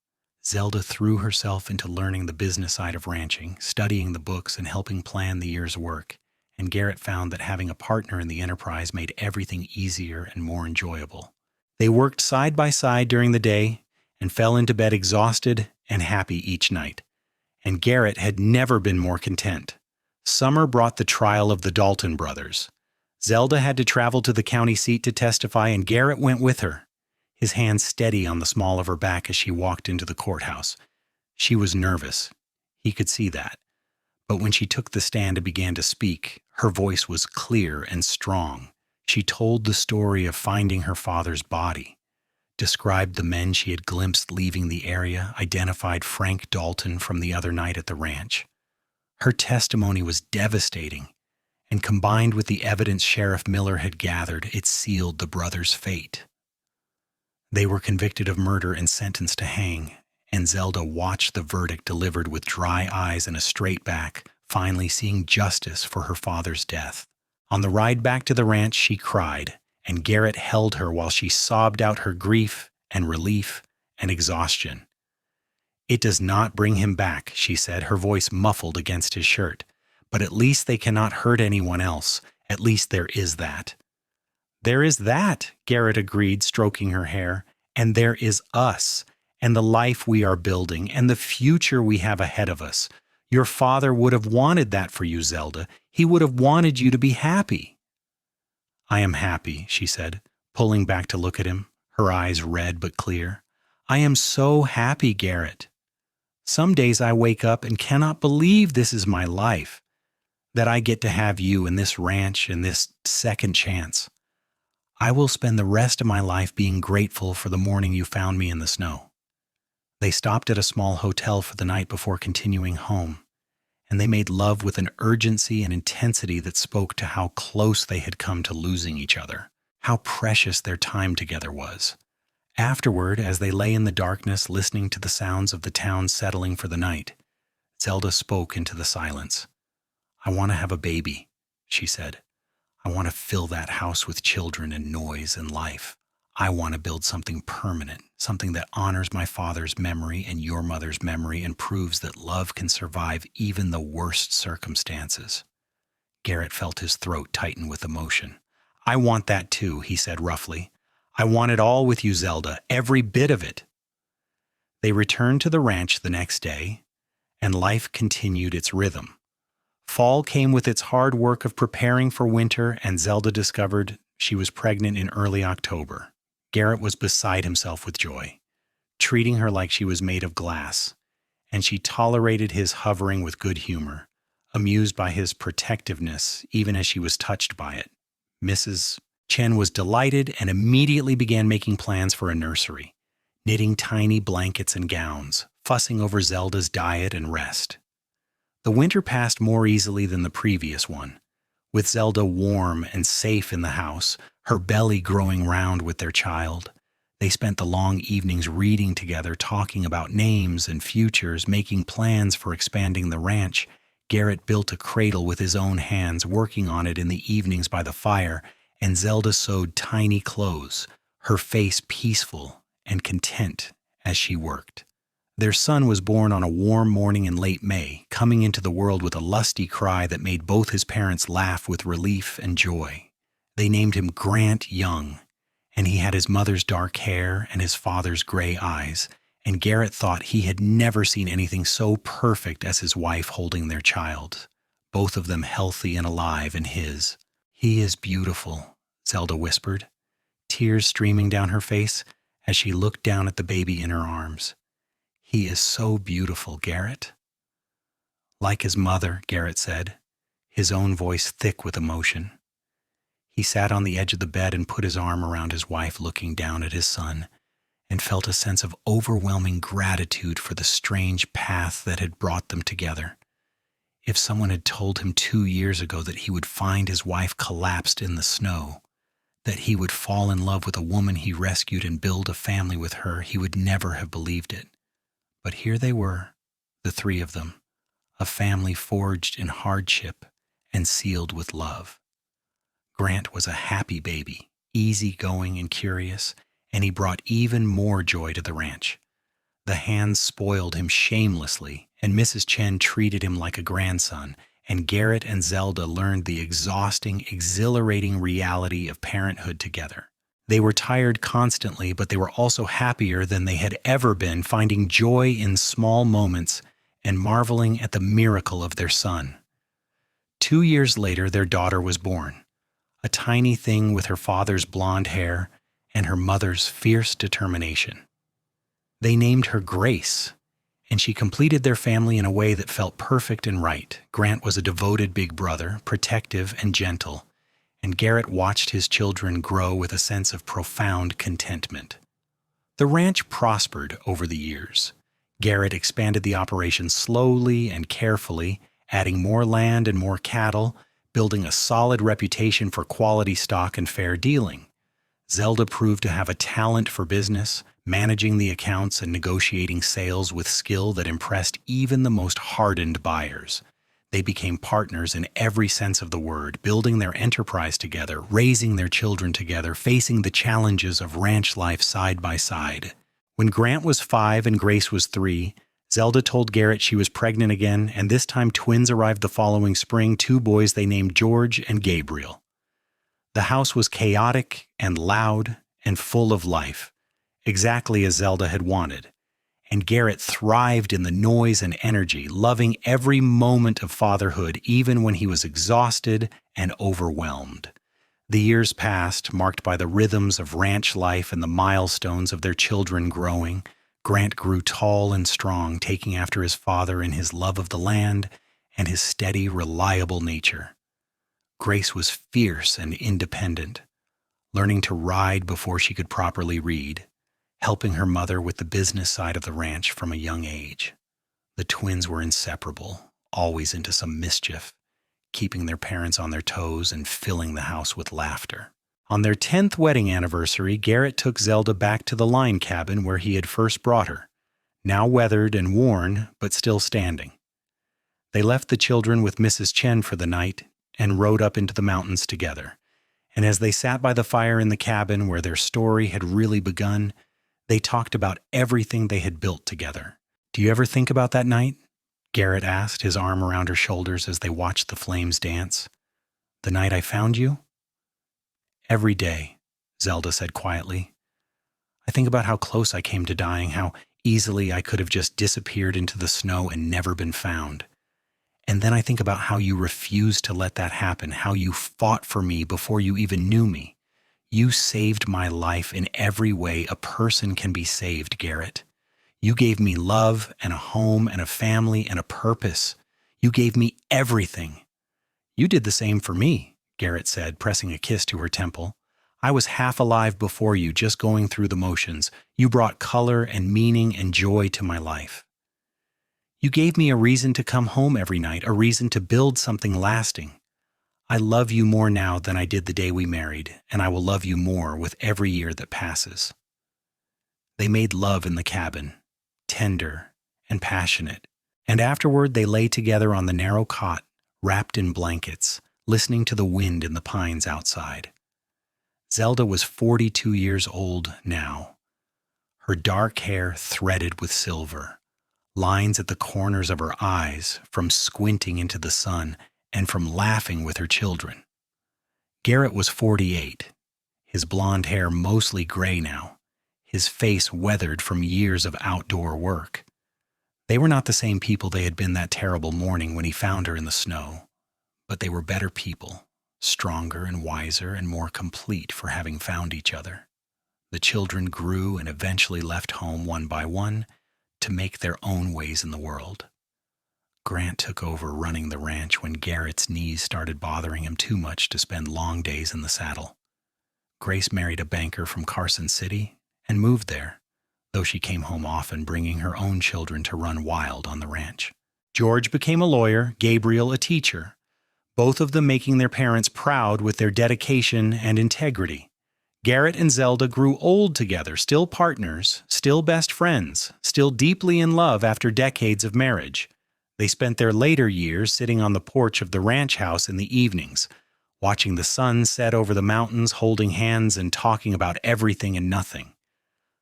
Zelda threw herself into learning the business side of ranching, studying the books and helping plan the year's work, and Garrett found that having a partner in the enterprise made everything easier and more enjoyable. They worked side by side during the day and fell into bed exhausted and happy each night, and Garrett had never been more content. Summer brought the trial of the Dalton brothers. Zelda had to travel to the county seat to testify, and Garrett went with her, his hand steady on the small of her back as she walked into the courthouse. She was nervous. He could see that. But when she took the stand and began to speak, her voice was clear and strong. She told the story of finding her father's body, described the men she had glimpsed leaving the area, identified Frank Dalton from the other night at the ranch. Her testimony was devastating, and combined with the evidence Sheriff Miller had gathered, it sealed the brothers' fate. They were convicted of murder and sentenced to hang, and Zelda watched the verdict delivered with dry eyes and a straight back, finally seeing justice for her father's death. On the ride back to the ranch, she cried, and Garrett held her while she sobbed out her grief and relief and exhaustion. "It does not bring him back," she said, her voice muffled against his shirt. "But at least they cannot hurt anyone else. At least there is that." "There is that," Garrett agreed, stroking her hair. "And there is us, and the life we are building, and the future we have ahead of us. Your father would have wanted that for you, Zelda. He would have wanted you to be happy." "I am happy," she said, pulling back to look at him, her eyes red but clear. "I am so happy, Garrett. Some days I wake up and cannot believe this is my life, that I get to have you and this ranch and this second chance. I will spend the rest of my life being grateful for the morning you found me in the snow." They stopped at a small hotel for the night before continuing home, and they made love with an urgency and intensity that spoke to how close they had come to losing each other, how precious their time together was. Afterward, as they lay in the darkness listening to the sounds of the town settling for the night, Zelda spoke into the silence. "I want to have a baby," she said. "I want to fill that house with children and noise and life. I want to build something permanent, something that honors my father's memory and your mother's memory and proves that love can survive even the worst circumstances." Garrett felt his throat tighten with emotion. "I want that too," he said roughly. "I want it all with you, Zelda, every bit of it." They returned to the ranch the next day, and life continued its rhythm. Fall came with its hard work of preparing for winter, and Zelda discovered she was pregnant in early October. Garrett was beside himself with joy, treating her like she was made of glass, and she tolerated his hovering with good humor, amused by his protectiveness even as she was touched by it. Mrs. Chen was delighted and immediately began making plans for a nursery, knitting tiny blankets and gowns, fussing over Zelda's diet and rest. The winter passed more easily than the previous one, with Zelda warm and safe in the house, her belly growing round with their child. They spent the long evenings reading together, talking about names and futures, making plans for expanding the ranch. Garrett built a cradle with his own hands, working on it in the evenings by the fire, and Zelda sewed tiny clothes, her face peaceful and content as she worked. Their son was born on a warm morning in late May, coming into the world with a lusty cry that made both his parents laugh with relief and joy. They named him Garrett Young, and he had his mother's dark hair and his father's gray eyes, and Garrett thought he had never seen anything so perfect as his wife holding their child, both of them healthy and alive in his. "He is beautiful," Zelda whispered, tears streaming down her face as she looked down at the baby in her arms. "He is so beautiful, Garrett." "Like his mother," Garrett said, his own voice thick with emotion. He sat on the edge of the bed and put his arm around his wife, looking down at his son, and felt a sense of overwhelming gratitude for the strange path that had brought them together. If someone had told him 2 years ago that he would find his wife collapsed in the snow, that he would fall in love with a woman he rescued and build a family with her, he would never have believed it. But here they were, the three of them, a family forged in hardship and sealed with love. Grant was a happy baby, easygoing and curious, and he brought even more joy to the ranch. The hands spoiled him shamelessly, and Mrs. Chen treated him like a grandson, and Garrett and Zelda learned the exhausting, exhilarating reality of parenthood together. They were tired constantly, but they were also happier than they had ever been, finding joy in small moments and marveling at the miracle of their son. 2 years later, their daughter was born, a tiny thing with her father's blonde hair and her mother's fierce determination. They named her Grace, and she completed their family in a way that felt perfect and right. Grant was a devoted big brother, protective and gentle, and Garrett watched his children grow with a sense of profound contentment. The ranch prospered over the years. Garrett expanded the operation slowly and carefully, adding more land and more cattle, building a solid reputation for quality stock and fair dealing. Zelda proved to have a talent for business, managing the accounts and negotiating sales with skill that impressed even the most hardened buyers. They became partners in every sense of the word, building their enterprise together, raising their children together, facing the challenges of ranch life side by side. When Grant was 5 and Grace was 3, Zelda told Garrett she was pregnant again, and this time twins arrived the following spring, 2 boys they named George and Gabriel. The house was chaotic and loud and full of life, exactly as Zelda had wanted. And Garrett thrived in the noise and energy, loving every moment of fatherhood, even when he was exhausted and overwhelmed. The years passed, marked by the rhythms of ranch life and the milestones of their children growing. Grant grew tall and strong, taking after his father in his love of the land and his steady, reliable nature. Grace was fierce and independent, learning to ride before she could properly read, helping her mother with the business side of the ranch from a young age. The twins were inseparable, always into some mischief, keeping their parents on their toes and filling the house with laughter. On their 10th wedding anniversary, Garrett took Zelda back to the line cabin where he had first brought her, now weathered and worn, but still standing. They left the children with Mrs. Chen for the night and rode up into the mountains together. And as they sat by the fire in the cabin where their story had really begun, they talked about everything they had built together. "Do you ever think about that night?" Garrett asked, his arm around her shoulders as they watched the flames dance. "The night I found you?" "Every day," Zelda said quietly. "I think about how close I came to dying, how easily I could have just disappeared into the snow and never been found. And then I think about how you refused to let that happen, how you fought for me before you even knew me. You saved my life in every way a person can be saved, Garrett. You gave me love and a home and a family and a purpose. You gave me everything." "You did the same for me," Garrett said, pressing a kiss to her temple. "I was half alive before you, just going through the motions. You brought color and meaning and joy to my life. You gave me a reason to come home every night, a reason to build something lasting. I love you more now than I did the day we married, and I will love you more with every year that passes." They made love in the cabin, tender and passionate, and afterward they lay together on the narrow cot, wrapped in blankets, listening to the wind in the pines outside. Zelda was 42 years old now, her dark hair threaded with silver, lines at the corners of her eyes from squinting into the sun and from laughing with her children. Garrett was 48, his blonde hair mostly gray now, his face weathered from years of outdoor work. They were not the same people they had been that terrible morning when he found her in the snow, but they were better people, stronger and wiser and more complete for having found each other. The children grew and eventually left home one by one to make their own ways in the world. Grant took over running the ranch when Garrett's knees started bothering him too much to spend long days in the saddle. Grace married a banker from Carson City and moved there, though she came home often bringing her own children to run wild on the ranch. George became a lawyer, Gabriel a teacher, both of them making their parents proud with their dedication and integrity. Garrett and Zelda grew old together, still partners, still best friends, still deeply in love after decades of marriage. They spent their later years sitting on the porch of the ranch house in the evenings, watching the sun set over the mountains, holding hands and talking about everything and nothing.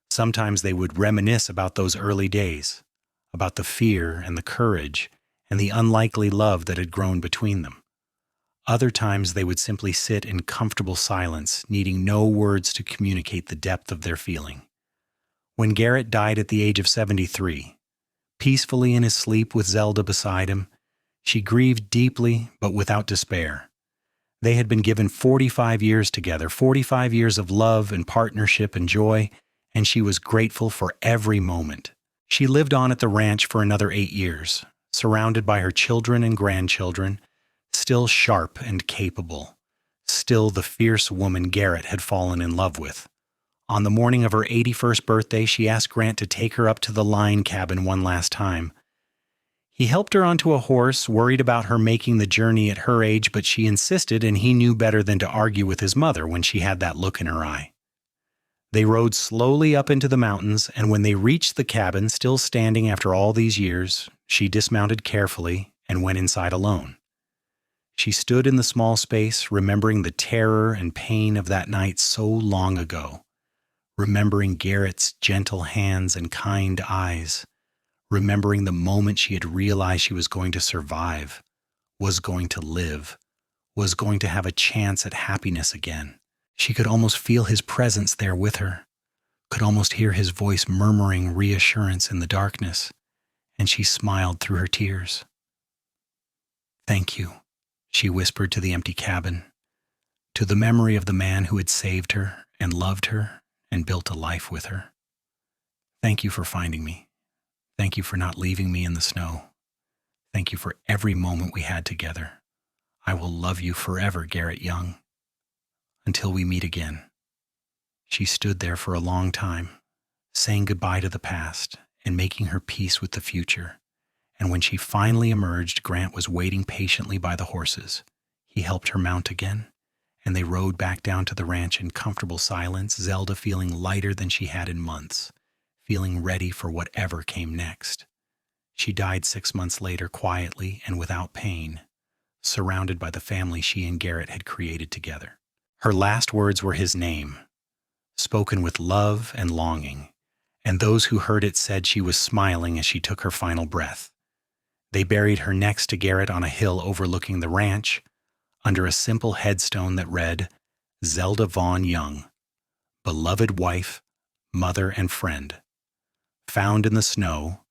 Sometimes they would reminisce about those early days, about the fear and the courage and the unlikely love that had grown between them. Other times they would simply sit in comfortable silence, needing no words to communicate the depth of their feeling. When Garrett died at the age of 73, peacefully in his sleep with Zelda beside him, she grieved deeply but without despair. They had been given 45 years together, 45 years of love and partnership and joy, and she was grateful for every moment. She lived on at the ranch for another 8 years, surrounded by her children and grandchildren, still sharp and capable, still the fierce woman Garrett had fallen in love with. On the morning of her 81st birthday, she asked Grant to take her up to the line cabin one last time. He helped her onto a horse, worried about her making the journey at her age, but she insisted, and he knew better than to argue with his mother when she had that look in her eye. They rode slowly up into the mountains, and when they reached the cabin, still standing after all these years, she dismounted carefully and went inside alone. She stood in the small space, remembering the terror and pain of that night so long ago, remembering Garrett's gentle hands and kind eyes, remembering the moment she had realized she was going to survive, was going to live, was going to have a chance at happiness again. She could almost feel his presence there with her, could almost hear his voice murmuring reassurance in the darkness, and she smiled through her tears. "Thank you," she whispered to the empty cabin, to the memory of the man who had saved her and loved her and built a life with her. "Thank you for finding me. Thank you for not leaving me in the snow. Thank you for every moment we had together. I will love you forever, Garrett Young. Until we meet again." She stood there for a long time, saying goodbye to the past and making her peace with the future. And when she finally emerged, Grant was waiting patiently by the horses. He helped her mount again, and they rode back down to the ranch in comfortable silence, Zelda feeling lighter than she had in months, feeling ready for whatever came next. She died 6 months later quietly and without pain, surrounded by the family she and Garrett had created together. Her last words were his name, spoken with love and longing, and those who heard it said she was smiling as she took her final breath. They buried her next to Garrett on a hill overlooking the ranch, under a simple headstone that read, Zelda Vaughn Young, beloved wife, mother, and friend. Found in the snow,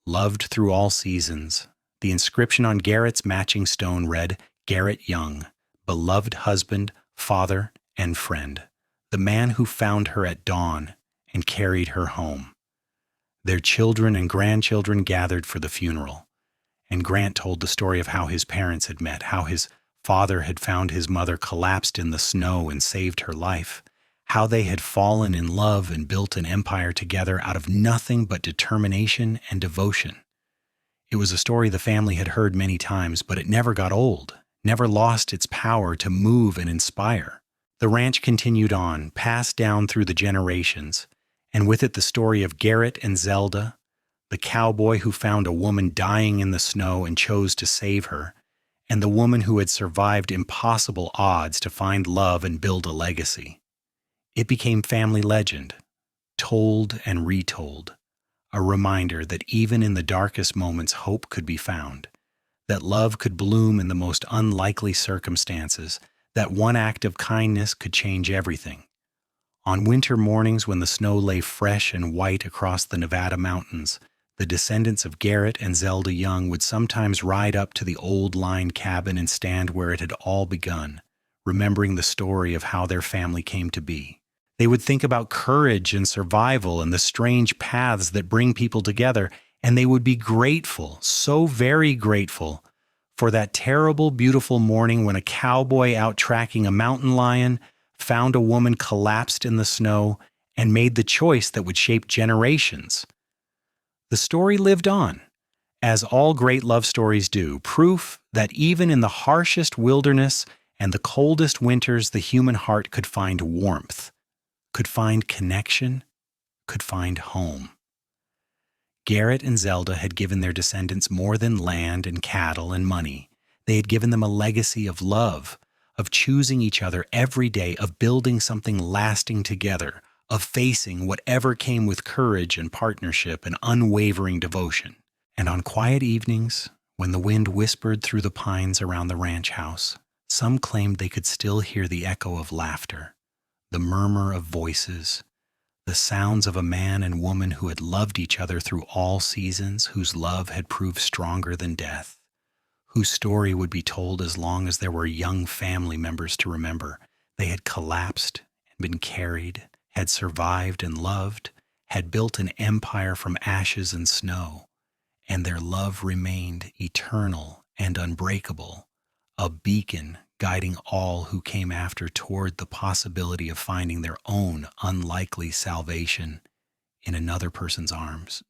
loved through all seasons. The inscription on Garrett's matching stone read, Garrett Young, beloved husband, father, and friend. The man who found her at dawn and carried her home. Their children and grandchildren gathered for the funeral, and Grant told the story of how his parents had met, how his father had found his mother collapsed in the snow and saved her life, how they had fallen in love and built an empire together out of nothing but determination and devotion. It was a story the family had heard many times, but it never got old, never lost its power to move and inspire. The ranch continued on, passed down through the generations, and with it the story of Garrett and Zelda, the cowboy who found a woman dying in the snow and chose to save her, and the woman who had survived impossible odds to find love and build a legacy. It became family legend, told and retold, a reminder that even in the darkest moments hope could be found, that love could bloom in the most unlikely circumstances, that one act of kindness could change everything. On winter mornings when the snow lay fresh and white across the Nevada mountains, the descendants of Garrett and Zelda Young would sometimes ride up to the old line cabin and stand where it had all begun, remembering the story of how their family came to be. They would think about courage and survival and the strange paths that bring people together, and they would be grateful, so very grateful, for that terrible, beautiful morning when a cowboy out tracking a mountain lion found a woman collapsed in the snow and made the choice that would shape generations. The story lived on, as all great love stories do, proof that even in the harshest wilderness and the coldest winters, the human heart could find warmth, could find connection, could find home. Garrett and Zelda had given their descendants more than land and cattle and money. They had given them a legacy of love, of choosing each other every day, of building something lasting together, of facing whatever came with courage and partnership and unwavering devotion. And on quiet evenings, when the wind whispered through the pines around the ranch house, some claimed they could still hear the echo of laughter, the murmur of voices, the sounds of a man and woman who had loved each other through all seasons, whose love had proved stronger than death, whose story would be told as long as there were young family members to remember. They had collapsed and been carried, had survived and loved, had built an empire from ashes and snow, and their love remained eternal and unbreakable, a beacon guiding all who came after toward the possibility of finding their own unlikely salvation in another person's arms.